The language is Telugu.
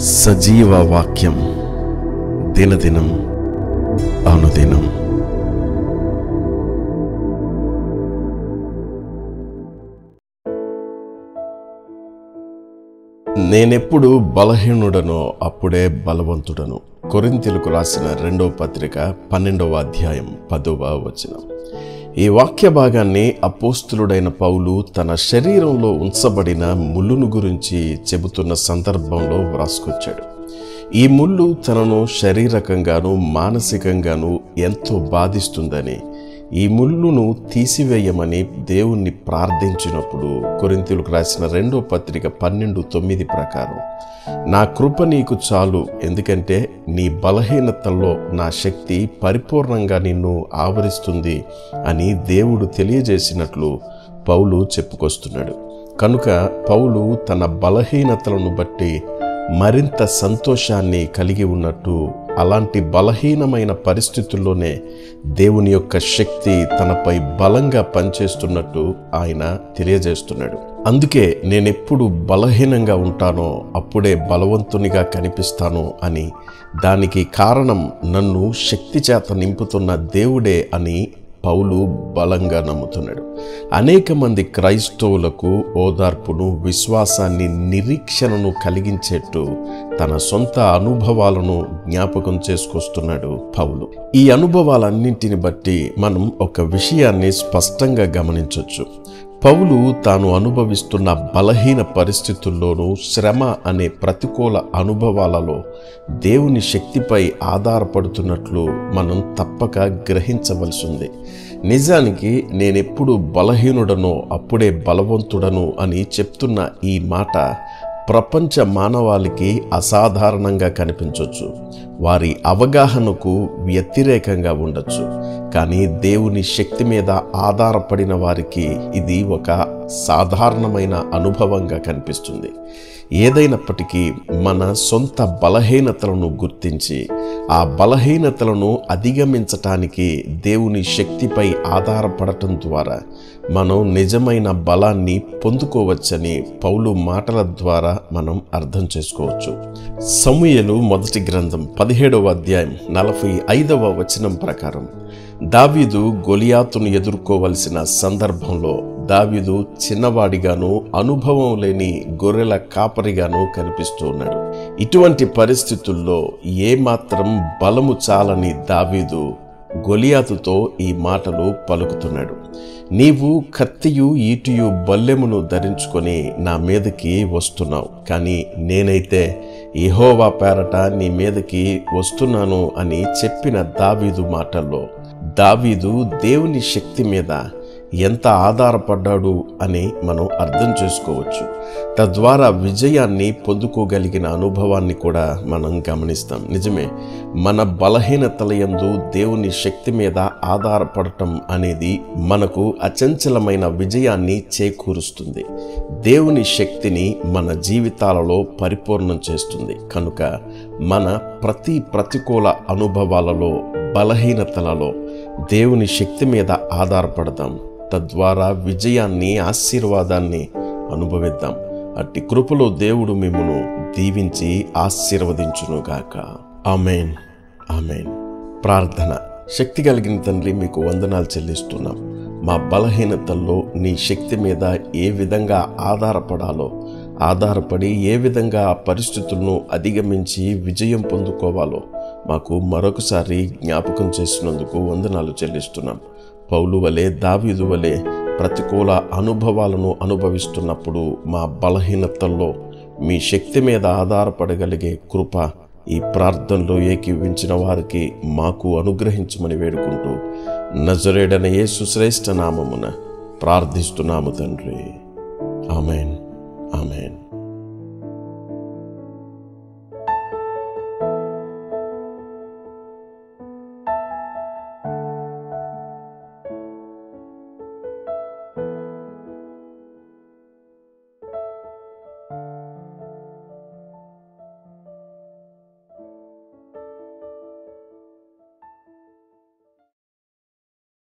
సజీవ వాక్యం దినదినం అనుదినం. నేనెప్పుడు బలహీనుడనో అప్పుడే బలవంతుడను. కొరింథీయులకు రాసిన 2వ పత్రిక 12వ అధ్యాయం 10వ వచనం. ఈ వాక్య భాగాన్ని అపోస్తులుడైన పౌలు తన శరీరంలో ఉంచబడిన ముళ్ళును గురించి చెబుతున్న సందర్భంలో వ్రాసుకొచ్చాడు. ఈ ముళ్ళు తనను శారీరకంగాను మానసికంగాను ఎంతో బాధిస్తుందని, ఈ ముళ్ళును తీసివేయమని దేవుణ్ణి ప్రార్థించినప్పుడు కొరింథీయులకు రాసిన 2వ పత్రిక 12:9 ప్రకారం, నా కృప నీకు చాలు, ఎందుకంటే నీ బలహీనతల్లో నా శక్తి పరిపూర్ణంగా నిన్ను ఆవరిస్తుంది అని దేవుడు తెలియజేసినట్లు పౌలు చెప్పుకొస్తున్నాడు. కనుక పౌలు తన బలహీనతలను బట్టి మరింత సంతోషాన్ని కలిగి ఉన్నట్టు, అలాంటి బలహీనమైన పరిస్థితుల్లోనే దేవుని యొక్క శక్తి తనపై బలంగా పనిచేస్తున్నట్టు ఆయన తెలియజేస్తున్నాడు. అందుకే నేనెప్పుడు బలహీనంగా ఉంటానో అప్పుడే బలవంతునిగా కనిపిస్తాను అని, దానికి కారణం నన్ను శక్తి చేత నింపుతున్న దేవుడే అని పౌలు బలంగా నమ్ముతున్నాడు. అనేక మంది క్రైస్తవులకు ఓదార్పును, విశ్వాసాన్ని, నిరీక్షణను కలిగించేట్టు తన సొంత అనుభవాలను జ్ఞాపకం చేసుకొస్తున్నాడు పౌలు. ఈ అనుభవాలన్నింటిని బట్టి మనం ఒక విషయాన్ని స్పష్టంగా గమనించవచ్చు. పౌలు తాను అనుభవిస్తున్న బలహీన పరిస్థితుల్లోనూ, శ్రమ అనే ప్రతికూల అనుభవాలలో దేవుని శక్తిపై ఆధారపడుతున్నట్లు మనం తప్పక గ్రహించవలసి ఉంది. నిజానికి నేనెప్పుడు బలహీనుడనో అప్పుడే బలవంతుడను అని చెప్తున్న ఈ మాట ప్రపంచ మానవాళికి అసాధారణంగా కనిపించవచ్చు, వారి అవగాహనకు వ్యతిరేకంగా ఉండొచ్చు. కానీ దేవుని శక్తి మీద ఆధారపడిన వారికి ఇది ఒక సాధారణమైన అనుభవంగా కనిపిస్తుంది. ఏదైనప్పటికీ మన సొంత బలహీనతలను గుర్తించి ఆ బలహీనతలను అధిగమించటానికి దేవుని శక్తిపై ఆధారపడటం ద్వారా మనం నిజమైన బలాన్ని పొందుకోవచ్చని పౌలు మాటల ద్వారా మనం అర్థం చేసుకోవచ్చు. సమూయేలు మొదటి గ్రంథం 17వ అధ్యాయం 45వ వచనం ప్రకారం, దావీదు గొలియాతును ఎదుర్కోవలసిన సందర్భంలో దావీదు చిన్నవాడిగాను, అనుభవం లేని గొర్రెల కాపరిగాను కనిపిస్తూ ఉన్నాడు. ఇటువంటి పరిస్థితుల్లో ఏమాత్రం బలము చాలని దావీదు గొలియాతుతో ఈ మాటలు పలుకుతున్నాడు. నీవు కత్తియు ఈటియు బల్లెమును ధరించుకొని నా మీదకి వస్తున్నావు, కానీ నేనైతే యెహోవా పేరట నీ మీదకి వస్తున్నాను అని చెప్పిన దావీదు మాటల్లో దావీదు దేవుని శక్తి మీద ఎంత ఆధారపడ్డాడు అని మనం అర్థం చేసుకోవచ్చు. తద్వారా విజయాన్ని పొందుకోగలిగిన అనుభవాన్ని కూడా మనం గమనిస్తాం. నిజమే, మన బలహీనతల యందు దేవుని శక్తి మీద ఆధారపడటం అనేది మనకు అచంచలమైన విజయాన్ని చేకూరుస్తుంది. దేవుని శక్తిని మన జీవితాలలో పరిపూర్ణం చేస్తుంది. కనుక మన ప్రతి ప్రతికూల అనుభవాలలో, బలహీనతలలో దేవుని శక్తి మీద ఆధారపడదాం. తద్వారా విజయాన్ని, ఆశీర్వాదాన్ని అనుభవిద్దాం. అట్టి కృపలో దేవుడు మిమ్మును దీవించి ఆశీర్వదించునుగాక. ఆమేన్, ఆమేన్. ప్రార్థన. శక్తి కలిగిన తండ్రి, మీకు వందనాలు చెల్లిస్తున్నాం. మా బలహీనతల్లో నీ శక్తి మీద ఏ విధంగా ఆధారపడి ఏ విధంగా ఆ పరిస్థితులను అధిగమించి విజయం పొందుకోవాలో మాకు మరొకసారి జ్ఞాపకం చేసినందుకు వందనాలు చెల్లిస్తున్నాం. పౌలు వలె, దావీదు వలె ప్రతికూల అనుభవాలను అనుభవిస్తున్నప్పుడు మా బలహీనతల్లో మీ శక్తి మీద ఆధారపడగలిగే కృప ఈ ప్రార్థనలో ఏకీవించిన వారికి మాకు అనుగ్రహించమని వేడుకుంటూ నజరేయుడైన యేసు శ్రేష్ఠ నామమున ప్రార్థిస్తున్నాము తండ్రి. ఆమేన్, ఆమేన్.